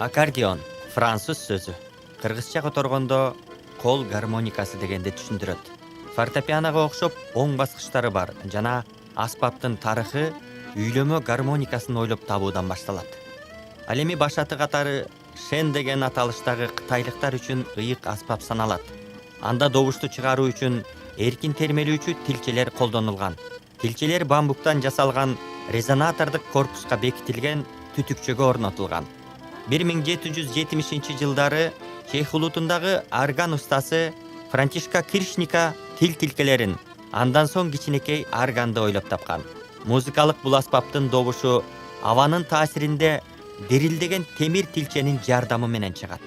Аккордеон француз сөзү. Кыргызча которгондо кол гармоникасы дегенди түшүндүрөт. Фортепианого окшоп оң баскычтары бар жана аспаптын тарыхы үйлөмө гармоникасын ойлоп табуудан башталат. Ал эми баш аты катары шен деген аталыштагы кытайлыктар үчүн ыйык аспап саналат. Анда добушту чыгаруу үчүн эркин термелүүчү тилчелер колдонулган. Тилчелер бамбуктан жасалган резонатордук корпуска бекитилген түтүкчөгө орнотулган. 1770 жылдары Чех улутундагы орган устасы Франтишка Киршника тил тилкелерин, андан соң кичинекей органды ойлоп тапкан. Музыкалык бул аспаптын добушу абанын таасиринде дирилдеген темир тилченин жардамы менен чыгат.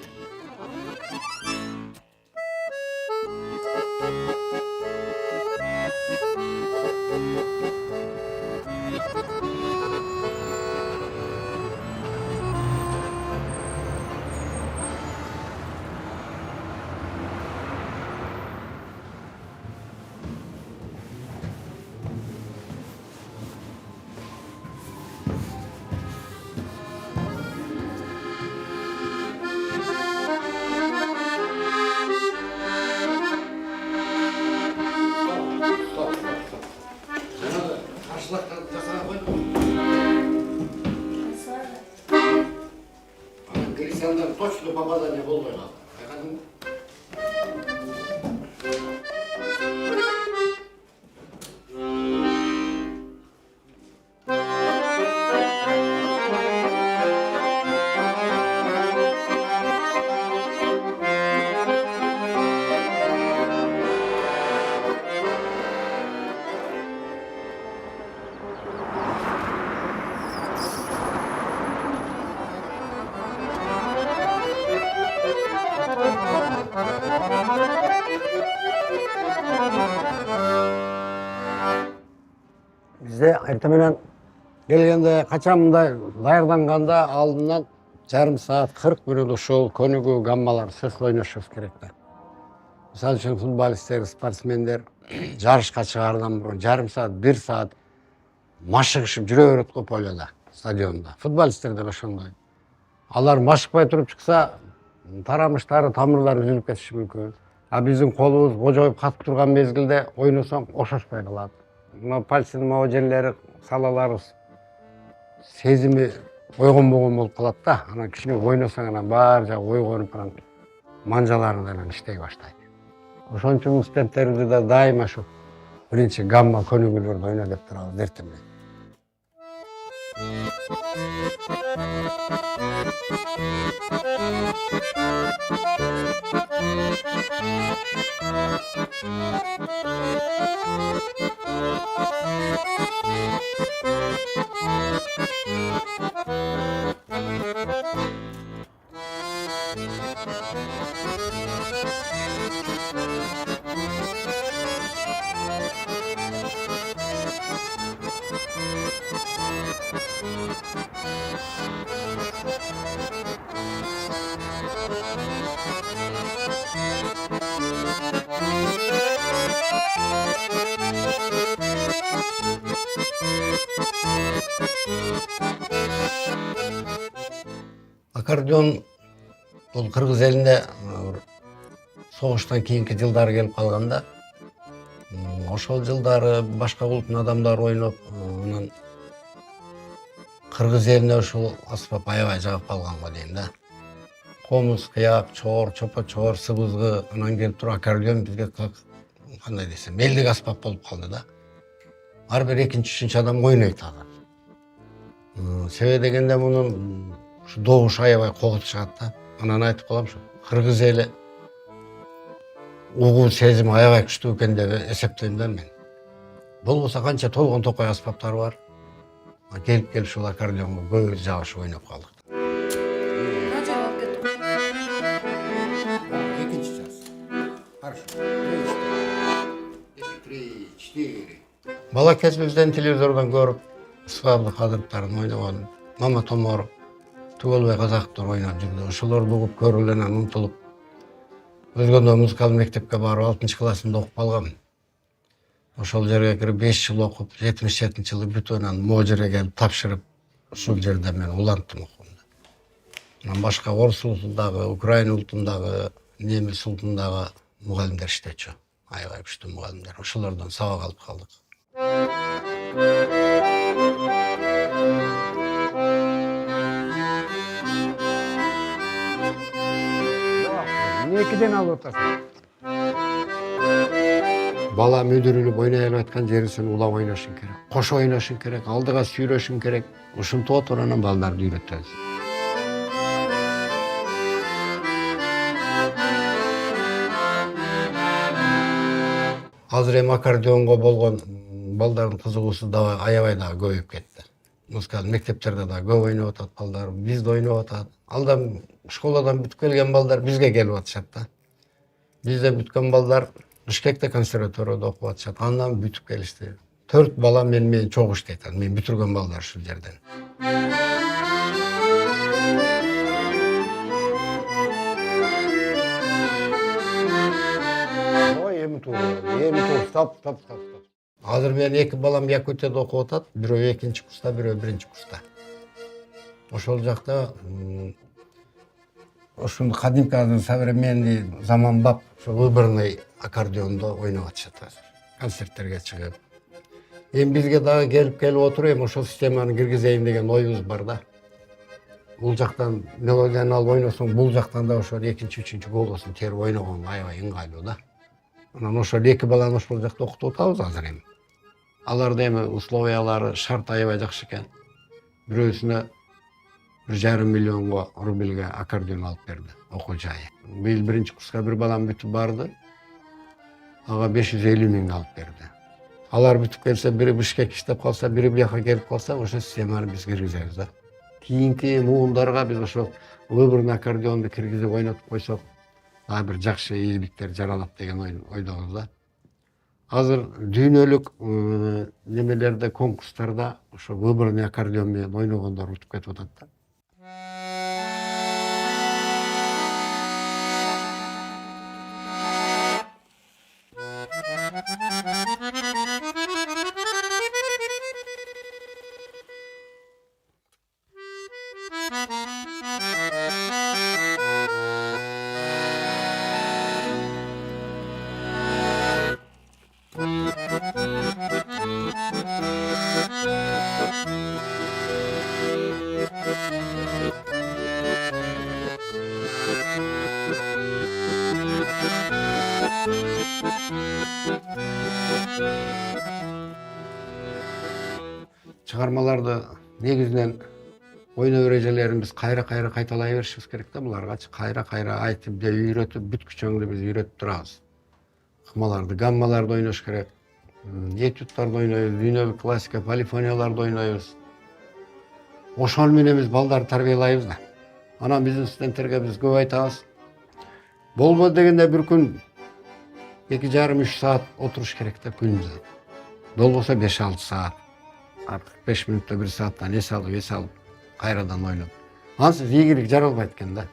Точно попадание болбой калды. Bizde ertemenen gelgende kaçan mындай даярданганда алдынан жарым саат 40 мүнөт ушул көнүгүү гаммалар сөз ойношубуз керек да. Мисалы үчүн футболисттер, спортсмендер жарышка чыгаардан мурун жарым саат, 1 саат машыгышып жүрө берет го полода, стадионда. Футболисттер да ошондой. Алар машыкпай туруп чыкса, тарамыштары, тамырлары үзүлүп кетиши мүмкүн. А биздин колубуз кожоюп катып турган мезгилде ойносоң ошошпой калат. Мына пальцынын могу жерлери, салаларыбыз сезими ойгонбогон болуп калат да. Анан кичине ойносоң анан баары жагы ойгонуп анан манжаларынан иштей баштайт. Ошон үчүн студенттерибизди да дайыма ушу биринчи гамма көнүгүүлөрдү ойно деп турабыз эртемен. Аккордеон бул Кыргыз элинде согуштан кийинки жылдары келип калганда, ошол жылдары башка улуттун адамдары ойноп, анан Кыргыз элине ушул аспап аябай жагып калган го дейм да. Комуз, кыяк, чоор, чопо-чоор, сыбызгы, анан келип туруп аккордеон бизге кандай десем, элдик аспап болуп калды да. Ар бир экинчи, үчүнчү адам ойнойт азыр. Себеби дегенде мунун ушу добуш аябай когут чыгат да. Анан айтып калам ушу Кыргыз эли угуу сезими аябай күчтүү экен деп эсептейм да мен. Болбосо канча толгон токой аспаптар бар. Келип ушул аккордеонго көбүбүз жабышып ойноп калдык. Канча алып кеттиң? Экинчи час. Хорошо. 3, 4. Бала кезибизден телевизордон көрүп, Ысқабыл Кадыровдун ойногон, Мама Томоров, Түгөлбай Казаковдор ойноп жүрдү. Ошолорду угуп көрүп эле умтулуп, өзгөндө музыкалык мектепке барып 6 классында окуп калгам. Ошол жерге кирип 5 жыл окуп, 77-жылы бүтүп анан могу жерге келип тапшырып, ушул жерде мен уланттым окуумду. Анан башка орус улутундагы, украин улутундагы, немис улутундагы мугалимдер иштечү. Аябай күчтүү мугалимдер. Ошолордон сабак алып калдык. Эмнекиден алып атасың? Бала мүдүрүлүп ойнай алып аткан жерисин улап ойношуң керек. Кошо ойношуң керек, алдыга сүйрөшүң керек. Ушинтип отуруп анан балдарды үйрөтөбүз. Азыр эми аккордеонго болгон балдардын кызыгуусу дагы аябай дагы көбөйүп кетти. Музыкалык мектептерде дагы көп ойноп атат балдар, бизде ойноп атат. Алдан школадан бүтүп келген балдар бизге келип атышат да. Бизде бүткөн балдар Бишкекте консерваторияда окуп атышат. Андан бүтүп келишти. 4 бала менен чогуу иштейт. Мен бүтүргөн балдар ушул жерден. Ой, эми туура, стоп. Азыр менин 2 балам Якутияда окуп атат. Бирөө 2-курста, бирөө 1-курста. Ошол жакта ушул кадимки азыр современный заманбап ошол выборный аккордеондо ойноп атышат азыр. Концерттерге чыгып. Эми бизге дагы келип отуруп, эми ошол системаны киргизейин деген оюбуз бар да. Бул жактан мелодияны алып ойносоң, бул жактан да ошол 2-3 голосун терип ойногон аябай ыңгайлуу да. Анан ошол 2 баланы ошол жакта окутуп атабыз азыр эми. Аларда эми условиялары, шарт аябай жакшы экен. Бирөөсүнө 1,5 миллионго рубльге аккордеон алып берди, окуу жайы. Быйыл 1-курска бир балам бүтүп барды. Ага 550 миң алып берди. Алар бүтүп келсе, бири Бишкек иштеп калса, бири бияка келип калса, ошо системаны биз киргизебиз да. Кийинки муундарга биз ошо выборный аккордеонду киргизип ойнотуп койсок, дагы бир жакшы ийгиликтер жаралат деген ойдобуз да. Азыр дүйнөлүк немелерде, конкурстарда ошо выборный аккордеон менен ойногондор утуп кетип атат да. Чыгармаларды негизинен ойноо эрежелерин биз кайра кайталай беришибиз керек да. Буларгачы кайра айтып же үйрөтүп, бүткүчөңдү биз үйрөтүп турабыз. Ыкмаларды, гаммаларды ойнош керек. Этюдтарды ойнойбуз, дүйнөлүк классика, полифонияларды ойнойбуз. Ошол менен биз балдарды тарбиялайбыз да. Анан биздин студенттерге биз көп айтабыз. Болбоду дегенде бир күн 2,5-3 саат отуруш керек да күнүбүздө. Болбосо 5-6 саат. 45 мүнөттө 1 сааттан эс алып, кайрадан ойноп. Ансыз ийгилик жаралбайт экен да.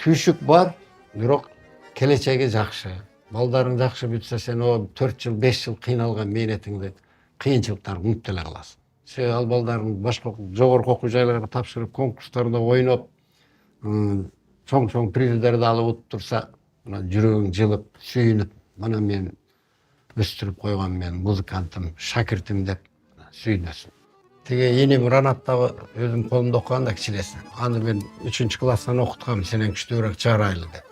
Түйшүк бар, бирок келечеги жакшы. Балдарың жакшы бүтсө, сен о 4 жыл, 5 жыл кыйналган мээнетиңди, кыйынчылыктарды унутуп эле каласың. Себеби ал балдарың башка жогорку окуу жайларга тапшырып, конкурстарда ойноп, чоң приздерди алып утуп турса, жүрөгүң жылып, сүйүнүп, мына мен өстүрүп койгон мен музыкантым, шакиртим деп сүйүнөсүң. Тиги энем Ранаттагы өзүм колумда окуган да кичинеси. Аны мен 3-класстан окуткам, сенен күчтүүрөөк чыгарайлы деп.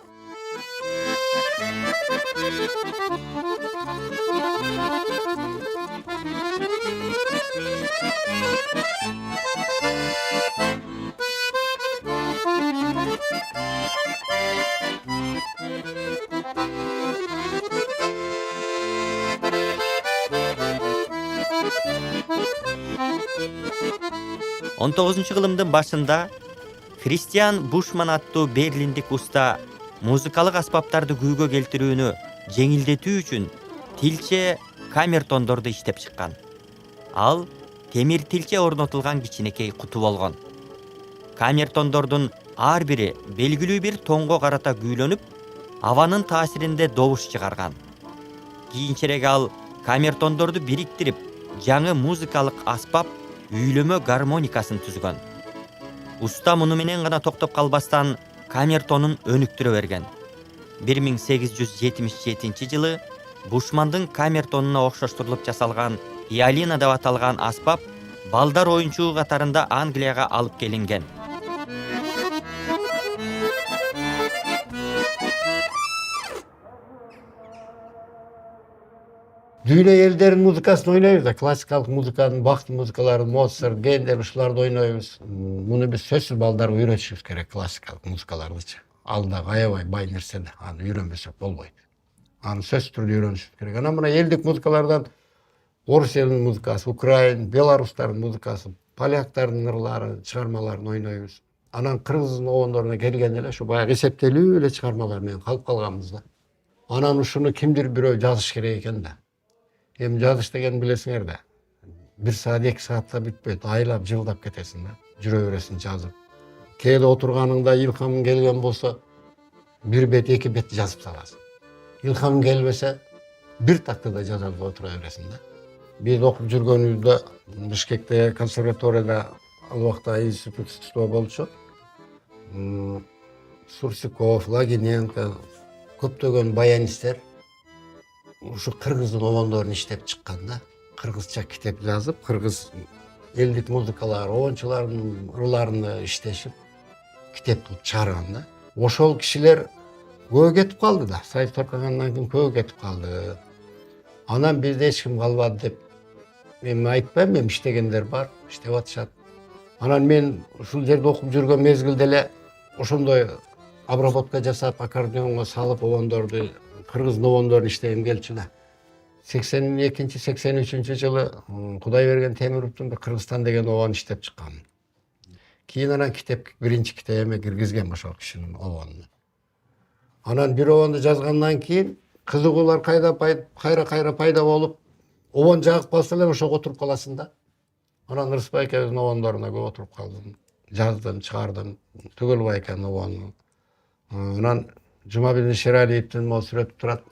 Он 19-кылымдын башында Кристиан Бушман аттуу берлиндик уста музыкалык аспаптарды күйгө келтирүүнү жеңилдетүү үчүн тилче камертондорду иштеп чыккан. Ал темир тилче орнотулган кичинекей куту болгон. Камертондордун ар бири белгилүү бир тонго карата күүлөнүп, абанын таасиринде добуш чыгарган. Кийинчерээк ал камертондорду бириктирип, жаңы музыкалык аспап үйлөмө гармоникасын түзгөн. Уста муну менен гана токтоп калбастан камертонун өнүктүрө берген. 1877 жылы Бушмандын камертонуна окшоштурулуп жасалган Иолина деп аталган аспап балдар оюнчугу катарында Англияга алып келинген. Дүйнө элдеринин музыкасын ойнойбуз да, классикалык музыканын, бакыт музыкаларын, Моцарт, Гендер ушуларды ойнойбуз. Муну биз сөзсүз балдарга үйрөтүшүбүз керек, классикалык музыкалардычы. Ал да аябай бай нерсе да, аны үйрөнбөсөк болбойт. Аны сөзсүз түрдө үйрөнүшүбүз керек. Анан мына элдик музыкалардан орус элинин музыкасы, украин, беларустардын музыкасы, поляктардын ырлары, чыгармаларын ойнойбуз. Анан кыргыздын обондоруна келгенде эле ушу баягы эсептелүү эле чыгармалар менен калып калганбыз да. Анан ушуну кимдир бирөө жазыш керек экен да. Эми жазыш деген билесиңер да. 1 саат, 2 саатта бүтпөйт, айлап, жылдап кетесиң да. Жүрө бересиң жазып. Кээде отурганыңда илхамың келген болсо, 1 бет, 2 бет жазып саласың. Илхамың келбесе, 1 тактада жазып отура бересиң да. Биз окуп жүргөнүбүздө Бишкекте консерваторияда ал убакта институтчу болчу. Сурсиков, Лагиненко, көптөгөн баянисттер ушу кыргыздын обондорун иштеп чыккан да. Кыргызча китеп жазып, кыргыз элдик музыкалар, обончулардын ырларын иштешип, китеп кылып чыгарган да. Ошол кишилер көбү кетип калды да. Союз таркагандан кийин көбү кетип калды. Анан бизде эч ким калбады деп мен айтпайм, мен иштегендер бар, иштеп атышат. Анан мен ушул жерде окуп жүргөн мезгилде эле ошондой обработка жасап, аккордеонго салып обондорду, кыргыздын обондорун иштегем келчү да. 82-83 жылы Кудай берген Темировдун бир Кыргызстан деген обон иштеп чыккан. Кийин анан китеп биринчи китебиме киргизген ошол кишинин обонун. Анан бир обонду жазгандан кийин кызыгуулар кайра пайда болуп, обон жагып калса эле ошого отуруп каласың да. Анан Рыспай экебиздин обондоруна көп отуруп калдым. Жаздым, чыгардым. Түгөлбай экенин обону. Анан Жумабек Шералиевдин могу сүрөтүп турат.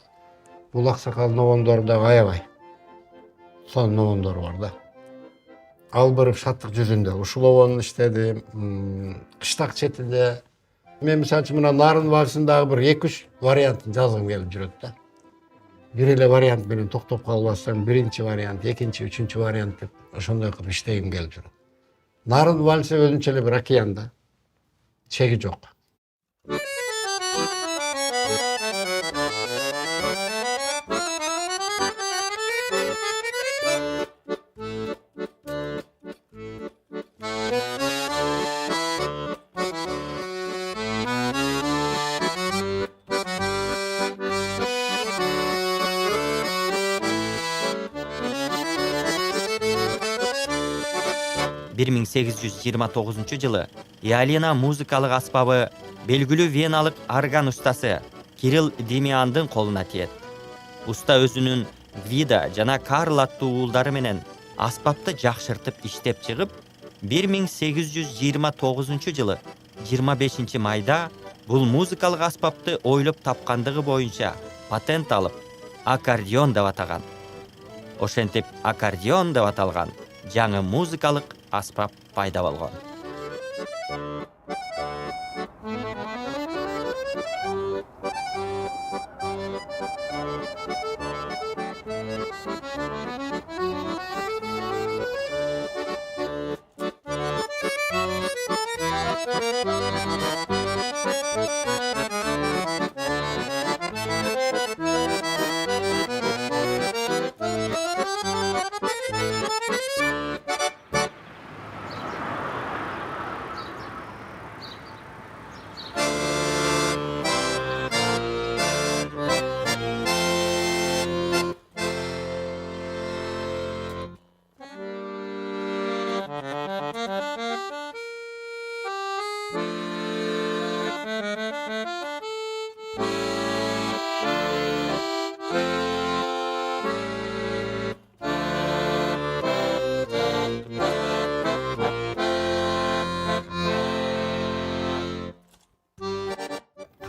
Бул аксакалдын обондору да аябай. Сонун обондору бар да. Албырып шаттык жүзүндө ушул обонду иштедим. Кыштак четинде мен мисалы үчүн мына Нарын вальсындагы бир 2-3 вариантын жазгым келип жүрөт да. Бир эле вариант менен токтоп калбастан, биринчи вариант, экинчи, үчүнчү вариант деп ошондой кылып иштегим келип жүрөт. Нарын вальсы өзүнчө эле бир океан да. Чеги жок. — 1829 жылы Иолина музыкалык аспабы белгилүү веналык орган устасы Кирилл Демиандын колуна тиет. Уста өзүнүн Вида жана Карл аттуу уулдары менен аспапты жакшыртып иштеп чыгып, 1829 жылы 25 майда бул музыкалык аспапты ойлоп тапкандыгы боюнча патент алып, аккордеон деп атаган. Ошентип аккордеон деп аталган жаңы музыкалык аспап пайда болгон.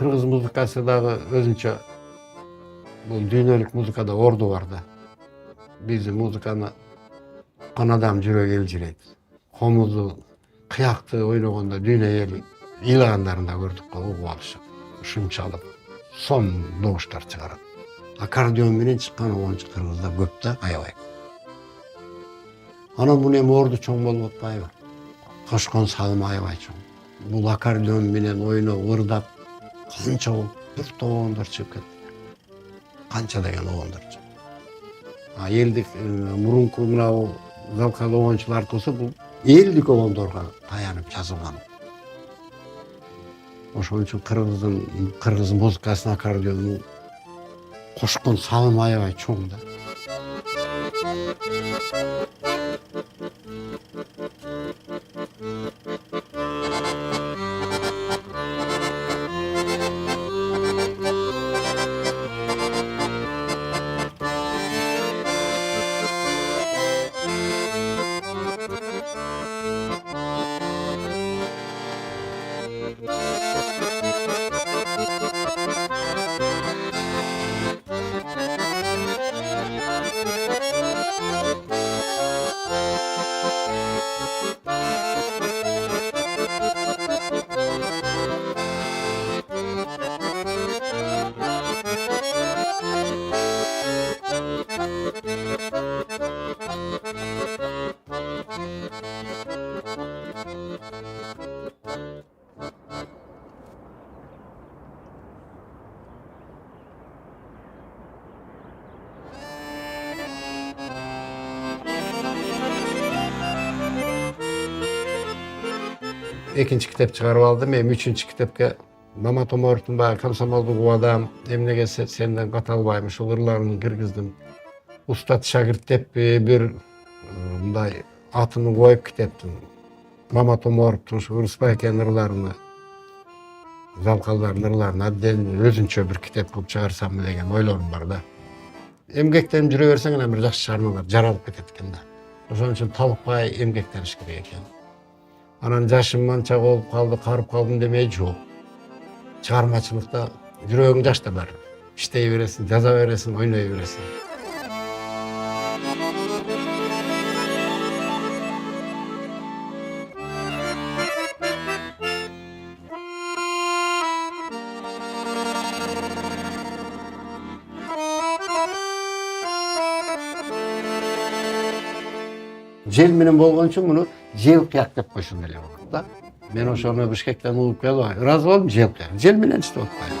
Кыргыз музыкасы дагы өзүнчө бул дүйнөлүк музыкада орду бар да. bizi muzikаны uqqan adam jüregi eljireydi. Komuzu, kıyakты oynaganda dünya eli ilaganlarında gördük ki uğup alışıp. Şunçalık son doğuşlar çıkarады. Akordeon bilen çıkkan oyuncu Kırgızda köp da aябай. Ana bunu hem ordu çoğun bolup atpayбы. Koşkon salım aябай çoğun. Bu akordeon bilen oyunu ırdap kança ol bir toğundur çıkıp ketdi. Kança degen oğundur çıkıp. Eldik murunku mına o zalkalı oyuncular kosa bu eldik oğundurga tayanıp жазылган. Ошон үчүн Кыргыз музыкасына аккордеону кошкон салым аябай чоң да. Экинчи китеп чыгарып алдым. Эми үчүнчү китепке Мама Томоровдун баягы комсомолдук убадам, эмнеге сенден ката албайм, ушул ырларын киргиздим. Устат шагирт деп бир мындай атын коюп китептин. Мама Томоровдун ушу Ырысбай экен ырларыны, залкалдардын ырларын отдельно өзүнчө бир китеп кылып чыгарсам деген ойлорум бар да. Эмгектенип жүрө берсең ана бир жакшы чыгармалар жаралып кетет экен да. Ошон үчүн талыкпай эмгектениш керек экен. Анан жашым манча болуп калды, карып калдым демей жок. Чыгармачылыкта жүрөгүң жашта бар. Иштей бересиң, жаза бересиң, ойной бересиң. Жел менен болгон үчүн муну жел кыяк деп койсун эле болот да. Мен ошону Бишкектен угуп келип, ыраазы болдум жел кыяк. Жел менен иштеп атпайбы.